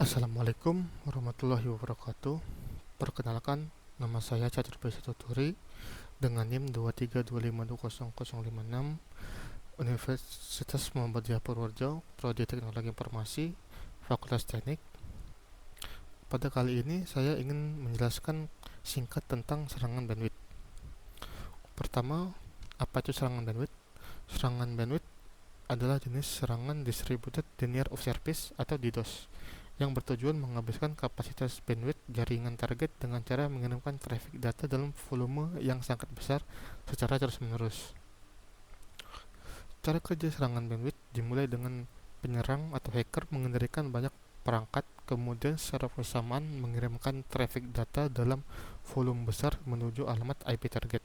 Assalamualaikum warahmatullahi wabarakatuh. Perkenalkan, nama saya Catur Besatuturi dengan NIM 232520056 Universitas Muhammadiyah Purworejo, Prodi Teknologi Informasi, Fakultas Teknik. Pada kali ini saya ingin menjelaskan singkat tentang serangan bandwidth. Pertama, apa itu serangan bandwidth? Serangan bandwidth adalah jenis serangan Distributed Denial of Service atau DDoS yang bertujuan menghabiskan kapasitas bandwidth jaringan target dengan cara mengirimkan traffic data dalam volume yang sangat besar secara terus-menerus. Cara kerja serangan bandwidth dimulai dengan penyerang atau hacker mengendalikan banyak perangkat, kemudian secara bersamaan mengirimkan traffic data dalam volume besar menuju alamat IP target.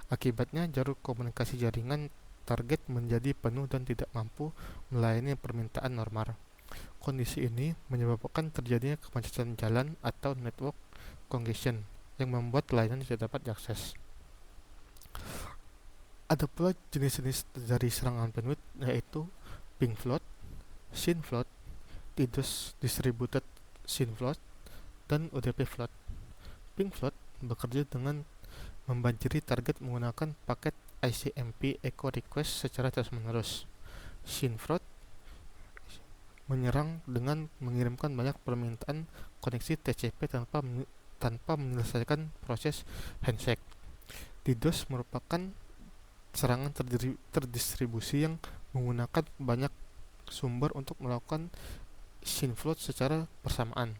Akibatnya, jalur komunikasi jaringan target menjadi penuh dan tidak mampu melayani permintaan normal. Kondisi ini menyebabkan terjadinya kemacetan jalan atau network congestion yang membuat layanan tidak dapat diakses. Ada pula jenis-jenis dari serangan bandwidth, yaitu ping flood, scene flood, DDoS distributed scene flood, dan UDP flood. Ping flood bekerja dengan membanjiri target menggunakan paket ICMP echo request secara terus-menerus. Scene flood menyerang dengan mengirimkan banyak permintaan koneksi TCP tanpa menyelesaikan proses handshake. DDoS merupakan serangan terdistribusi yang menggunakan banyak sumber untuk melakukan scene flood secara bersamaan.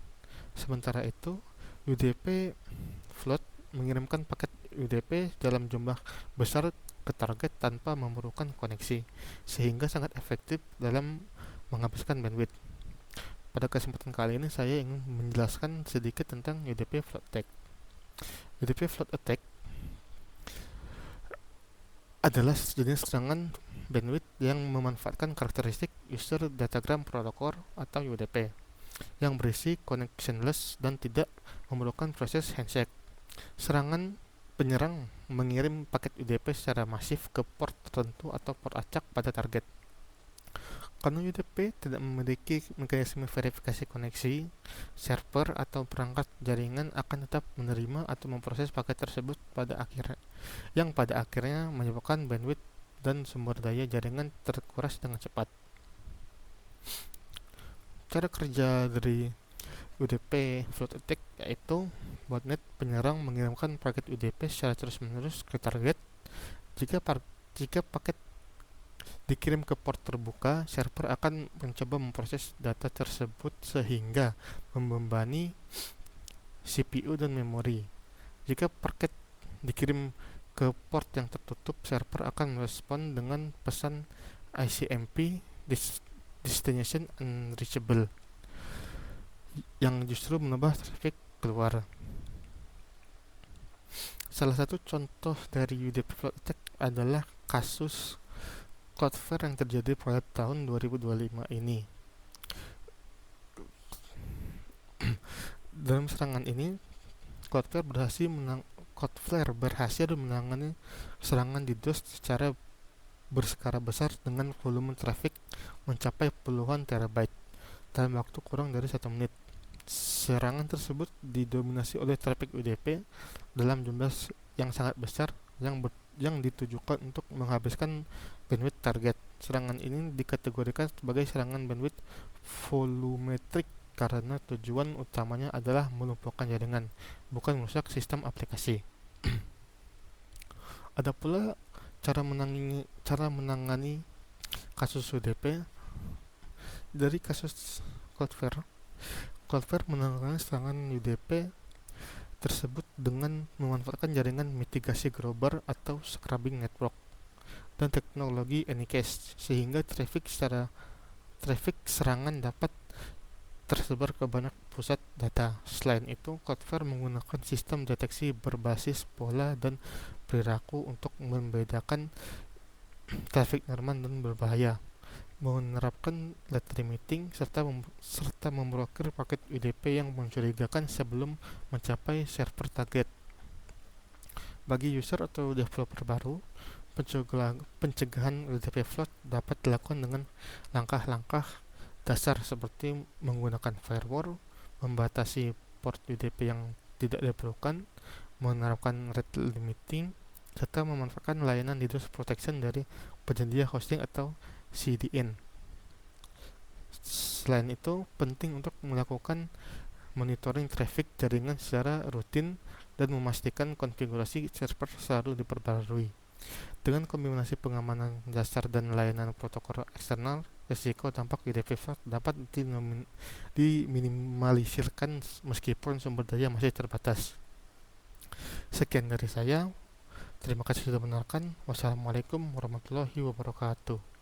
Sementara itu, UDP flood mengirimkan paket UDP dalam jumlah besar ke target tanpa memerlukan koneksi, sehingga sangat efektif dalam menghabiskan bandwidth. Pada kesempatan kali ini saya ingin menjelaskan sedikit tentang UDP flood attack. UDP flood attack adalah jenis serangan bandwidth yang memanfaatkan karakteristik User Datagram Protocol atau UDP yang berisi connectionless dan tidak memerlukan proses handshake. Serangan penyerang mengirim paket UDP secara masif ke port tertentu atau port acak pada target. Karena UDP tidak memiliki mekanisme verifikasi koneksi, server atau perangkat jaringan akan tetap menerima atau memproses paket tersebut yang pada akhirnya menyebabkan bandwidth dan sumber daya jaringan terkuras dengan cepat. Cara kerja dari UDP flood attack yaitu botnet penyerang mengirimkan paket UDP secara terus-menerus ke target. Jika paket dikirim ke port terbuka, server akan mencoba memproses data tersebut sehingga membebani CPU dan memori. Jika paket dikirim ke port yang tertutup, server akan merespon dengan pesan ICMP Destination Unreachable yang justru menambah traffic keluar. Salah satu contoh dari UDP flood attack adalah kasus Cloudflare yang terjadi pada tahun 2025 ini. Dalam serangan ini, Cloudflare berhasil menangani serangan DDoS secara berskala besar dengan volume traffic mencapai puluhan terabyte dalam waktu kurang dari 1 menit. Serangan tersebut didominasi oleh traffic UDP dalam jumlah yang sangat besar yang ditujukan untuk menghabiskan bandwidth target. Serangan ini dikategorikan sebagai serangan bandwidth volumetric karena tujuan utamanya adalah melumpuhkan jaringan, bukan merusak sistem aplikasi. Ada pula cara menangani kasus UDP dari kasus Cloudflare. Cloudflare menangani serangan UDP tersebut dengan memanfaatkan jaringan mitigasi grabber atau scrubbing network dan teknologi Anycast sehingga traffic serangan dapat tersebar ke banyak pusat data. Selain itu, Cloudflare menggunakan sistem deteksi berbasis pola dan perilaku untuk membedakan traffic normal dan berbahaya, menerapkan late limiting serta memblokir paket UDP yang mencurigakan sebelum mencapai server target. Bagi user atau developer baru, pencegahan UDP flood dapat dilakukan dengan langkah-langkah dasar seperti menggunakan firewall, membatasi port UDP yang tidak diperlukan, menerapkan rate limiting, serta memanfaatkan layanan DDoS protection dari penyedia hosting atau CDN. Selain itu, penting untuk melakukan monitoring traffic jaringan secara rutin dan memastikan konfigurasi server selalu diperbarui. Dengan kombinasi pengamanan dasar dan layanan protokol eksternal, risiko dampak UDP dapat diminimalisirkan meskipun sumber daya masih terbatas. Sekian dari saya. Terima kasih sudah menonton. Wassalamualaikum warahmatullahi wabarakatuh.